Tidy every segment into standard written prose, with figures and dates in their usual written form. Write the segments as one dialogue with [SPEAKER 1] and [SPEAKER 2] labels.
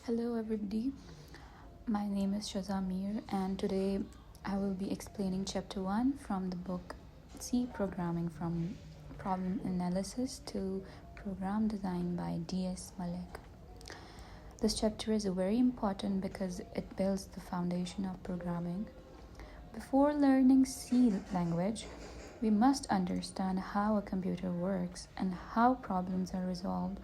[SPEAKER 1] Hello, everybody. My name is Shazamir, and today I will be explaining Chapter 1 from the book C Programming from Problem Analysis to Program Design by D.S. Malik. This chapter is very important because it builds the foundation of programming. Before learning C language, we must understand how a computer works and how problems are resolved.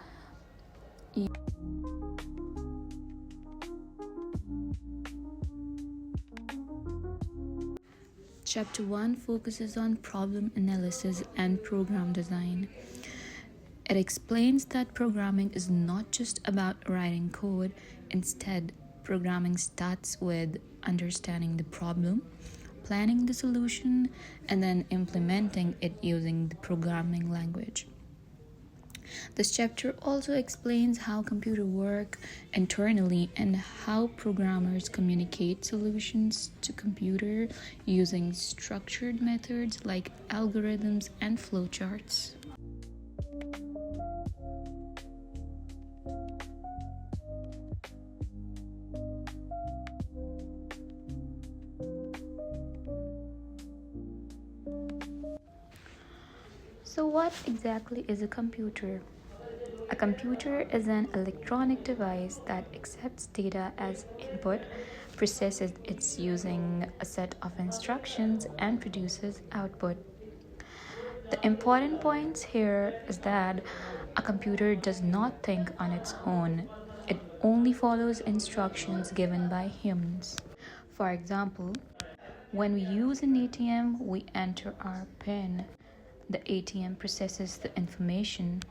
[SPEAKER 1] Chapter 1 focuses on problem analysis and program design. It explains that programming is not just about writing code, instead, programming starts with understanding the problem, planning the solution, and then implementing it using the programming language. This chapter also explains how computers work internally and how programmers communicate solutions to computer using structured methods like algorithms and flowcharts. So, what exactly is a computer? A computer is an electronic device that accepts data as input, processes it using a set of instructions, and produces output. The important points here is that a computer does not think on its own. It only follows instructions given by humans. For example, when we use an ATM, we enter our PIN. The ATM processes the information,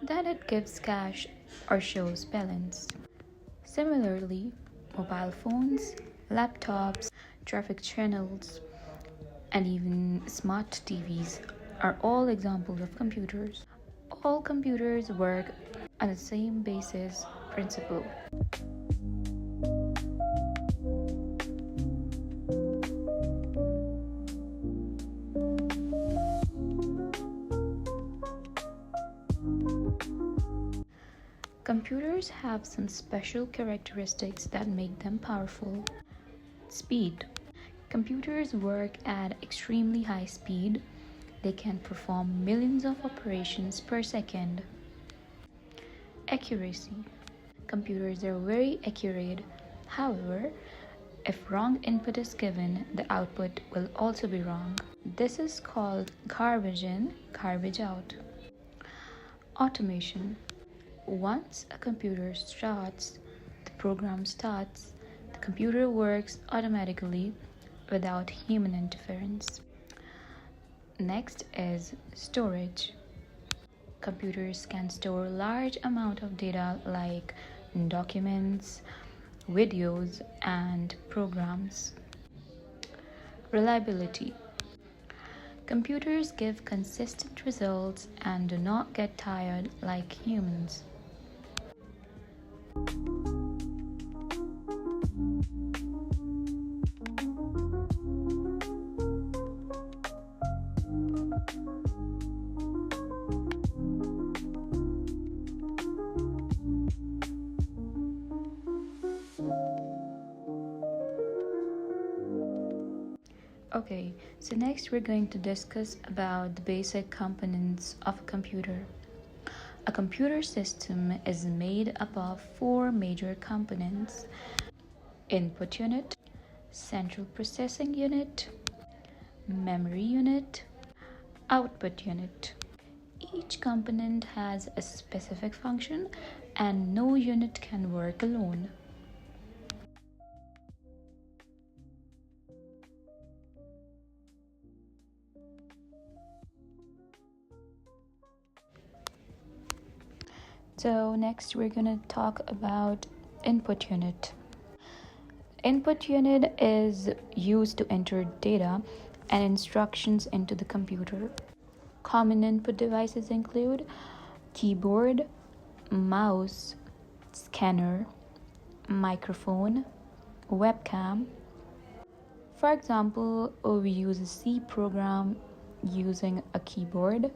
[SPEAKER 1] then it gives cash or shows balance. Similarly, mobile phones, laptops, traffic channels, and even smart TVs are all examples of computers. All computers work on the same basis principle. Computers have some special characteristics that make them powerful. Speed. Computers work at extremely high speed. They can perform millions of operations per second. Accuracy. Computers are very accurate. However, if wrong input is given, the output will also be wrong. This is called garbage in, garbage out. Automation. Once a computer starts, the program starts, the computer works automatically without human interference. Next is storage. Computers can store large amount of data like documents, videos, and programs. Reliability. Computers give consistent results and do not get tired like humans. Okay, so next we're going to discuss about the basic components of a computer. A computer system is made up of four major components: input unit, central processing unit, memory unit, output unit. Each component has a specific function and no unit can work alone. So next we're going to talk about input unit. Input unit is used to enter data and instructions into the computer. Common input devices include keyboard, mouse, scanner, microphone, webcam. For example, we use a C program using a keyboard.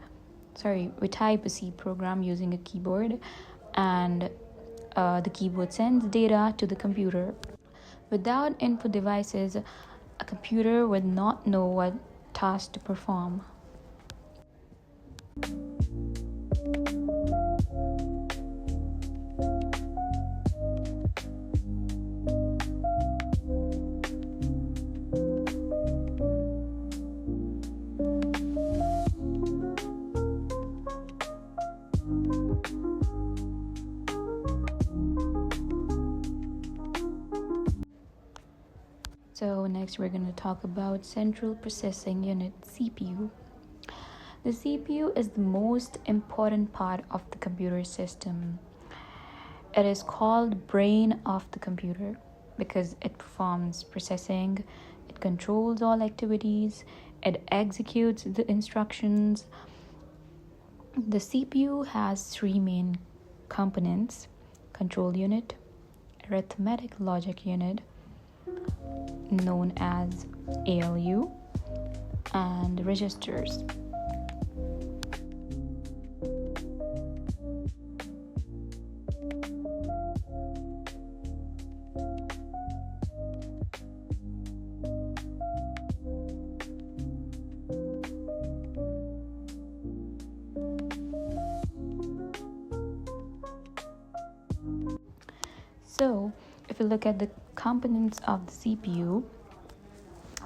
[SPEAKER 1] We type a C program using a keyboard, and The keyboard sends data to the computer. Without input devices, a computer would not know what task to perform. So next we're going to talk about Central Processing Unit, CPU. The CPU is the most important part of the computer system. It is called brain of the computer because it performs processing, it controls all activities, it executes the instructions. The CPU has three main components: control unit, arithmetic logic unit, known as ALU, and registers. So, if you look at the components of the CPU,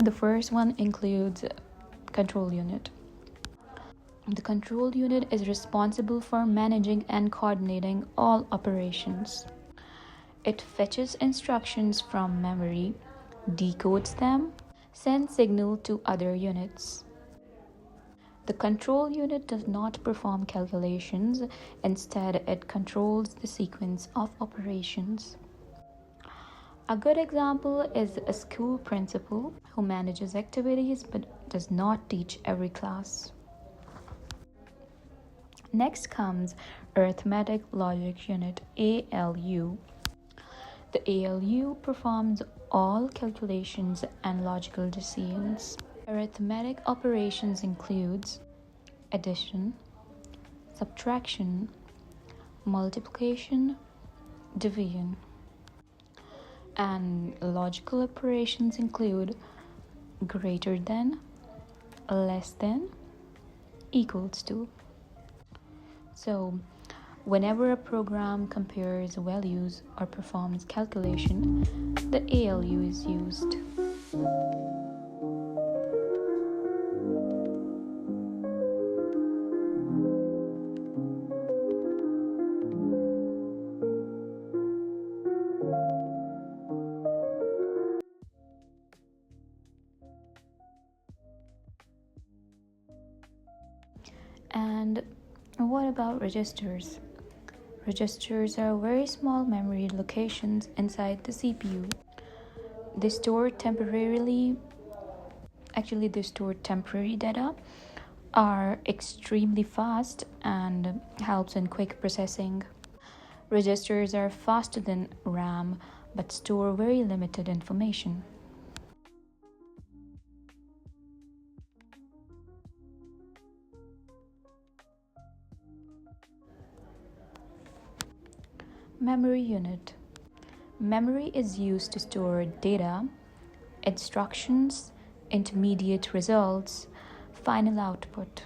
[SPEAKER 1] the first one includes control unit. The control unit is responsible for managing and coordinating all operations. It fetches instructions from memory, decodes them, sends signal to other units. The control unit does not perform calculations, instead it controls the sequence of operations. A good example is a school principal who manages activities but does not teach every class. Next comes Arithmetic Logic Unit, ALU. The ALU performs all calculations and logical decisions. Arithmetic operations includes addition, subtraction, multiplication, division. And logical operations include greater than, less than, equals to. So, whenever a program compares values or performs calculation, the ALU is used. And what about registers? Registers are very small memory locations inside the CPU. They store temporary data, are extremely fast, and helps in quick processing. Registers are faster than RAM but store very limited information. Memory unit. Memory is used to store data, instructions, intermediate results, final output.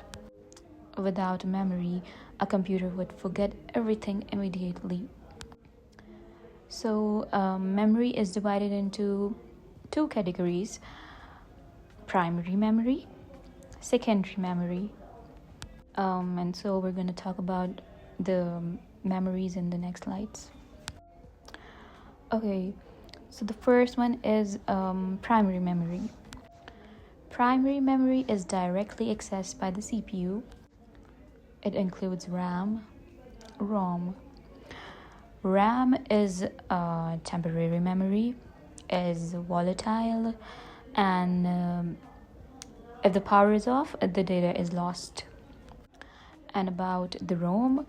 [SPEAKER 1] Without memory, a computer would forget everything immediately. So, memory is divided into two categories: primary memory, secondary memory. And so, we're going to talk about the memories in the next slides. Okay, so the first one is primary memory. Primary memory is directly accessed by the CPU. It includes RAM, ROM. RAM is temporary memory, is volatile, and if the power is off, the data is lost. And about the ROM,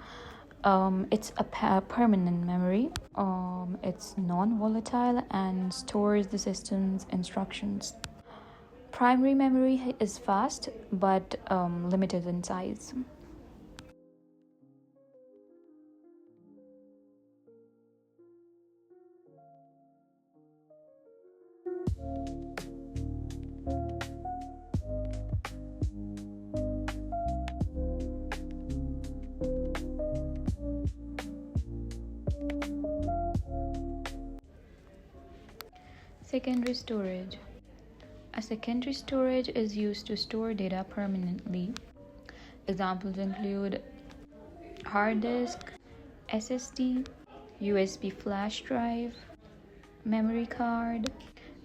[SPEAKER 1] it's a permanent memory. It's non-volatile and stores the system's instructions. Primary memory is fast but limited in size. Secondary storage. A secondary storage is used to store data permanently. Examples include hard disk, SSD, USB flash drive, memory card.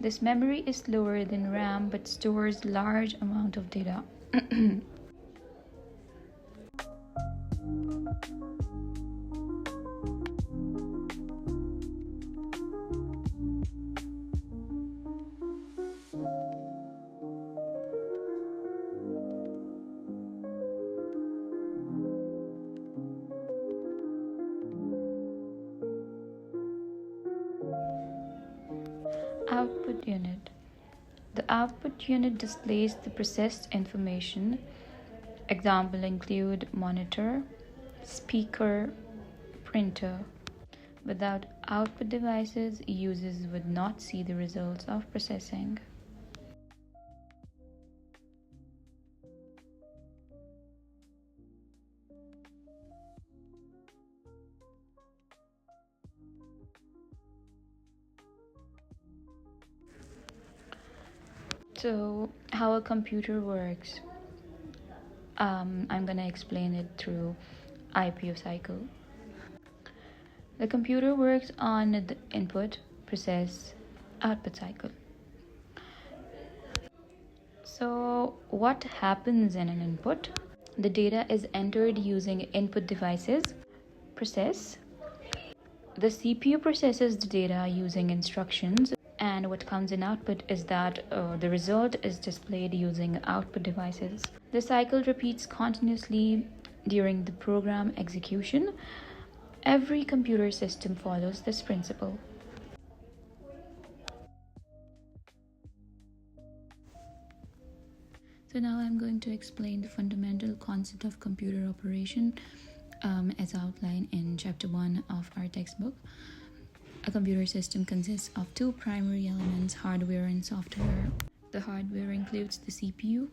[SPEAKER 1] This memory is slower than RAM but stores large amount of data. Output unit. The output unit displays the processed information. Examples include monitor, speaker, printer. Without output devices, users would not see the results of processing. So, how a computer works? I'm gonna explain it through IPO cycle. The computer works on the input, process, output cycle. So, what happens in an input? The data is entered using input devices. Process. The CPU processes the data using instructions, and what comes in output is that the result is displayed using output devices. The cycle repeats continuously during the program execution. Every computer system follows this principle. So now I'm going to explain the fundamental concept of computer operation as outlined in chapter 1 of our textbook. A computer system consists of two primary elements, hardware and software. The hardware includes the CPU,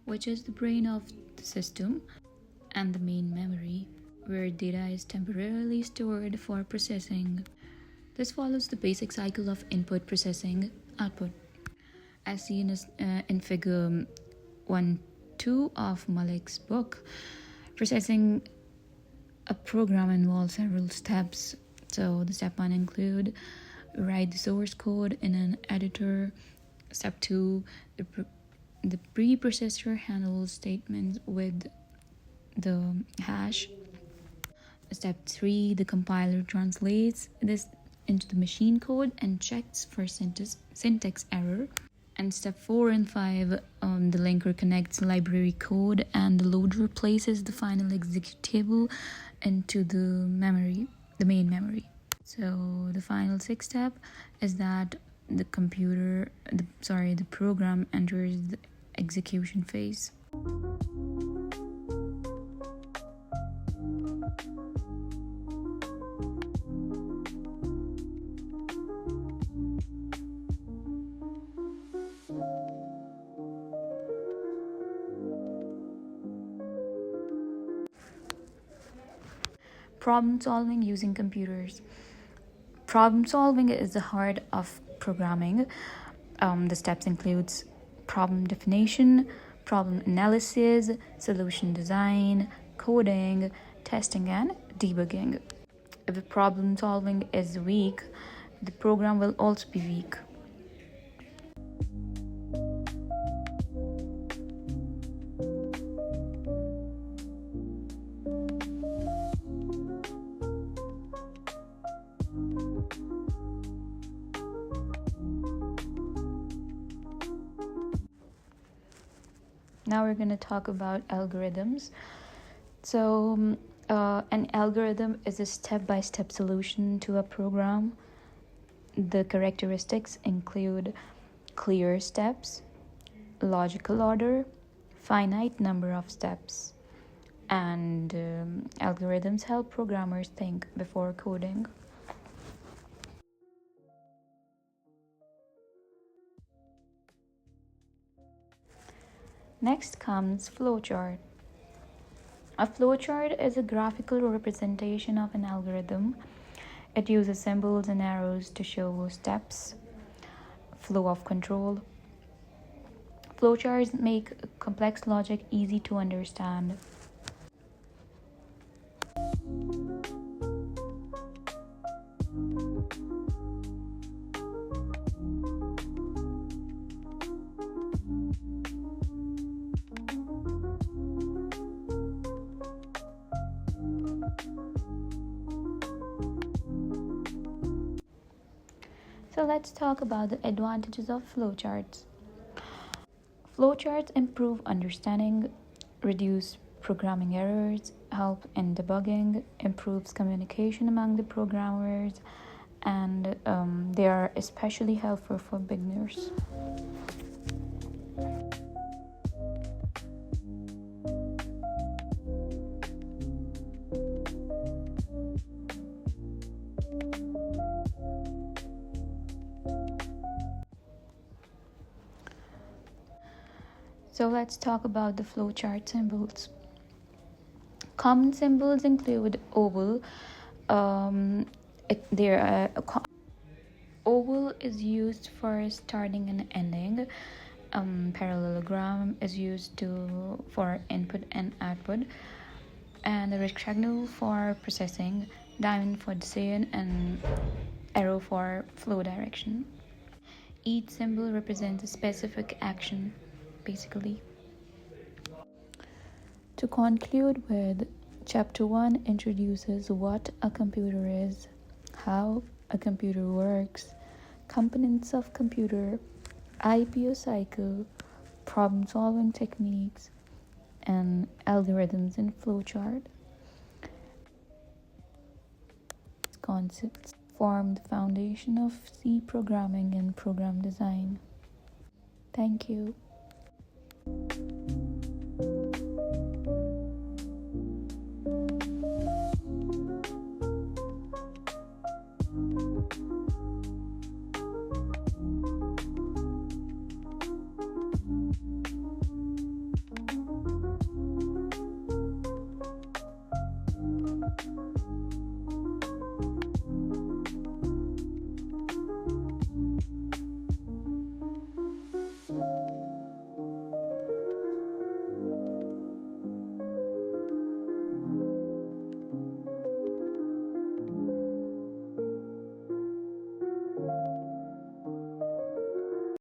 [SPEAKER 1] which is the brain of the system, and the main memory, where data is temporarily stored for processing. This follows the basic cycle of input, processing, output. As seen in figure 1.2 of Malik's book, processing a program involves several steps. So the step 1 include write the source code in an editor. Step 2, the preprocessor handles statements with the hash. Step 3, the compiler translates this into the machine code and checks for syntax error. And step 4 and 5, the linker connects library code, and the loader places the final executable into the memory, the main memory. So the final 6th step is that the program enters the execution phase. Problem solving using computers. Problem solving is the heart of programming. The steps includes problem definition, problem analysis, solution design, coding, testing, and debugging. If the problem solving is weak, the program will also be weak. Now we're going to talk about algorithms. So an algorithm is a step-by-step solution to a program. The characteristics include clear steps, logical order, finite number of steps, and algorithms help programmers think before coding. Next comes flowchart. A flowchart is a graphical representation of an algorithm. It uses symbols and arrows to show steps, flow of control. Flowcharts make complex logic easy to understand. So let's talk about the advantages of flowcharts. Flowcharts improve understanding, reduce programming errors, help in debugging, improves communication among the programmers, and they are especially helpful for beginners. So let's talk about the flowchart symbols. Common symbols include oval. Um, oval is used for starting and ending. Parallelogram is used for input and output, and the rectangle for processing, diamond for decision, and arrow for flow direction. Each symbol represents a specific action, basically. To conclude with, Chapter 1 introduces what a computer is, how a computer works, components of computer, IPO cycle, problem solving techniques, and algorithms in flowchart. These concepts form the foundation of C programming and program design. Thank you.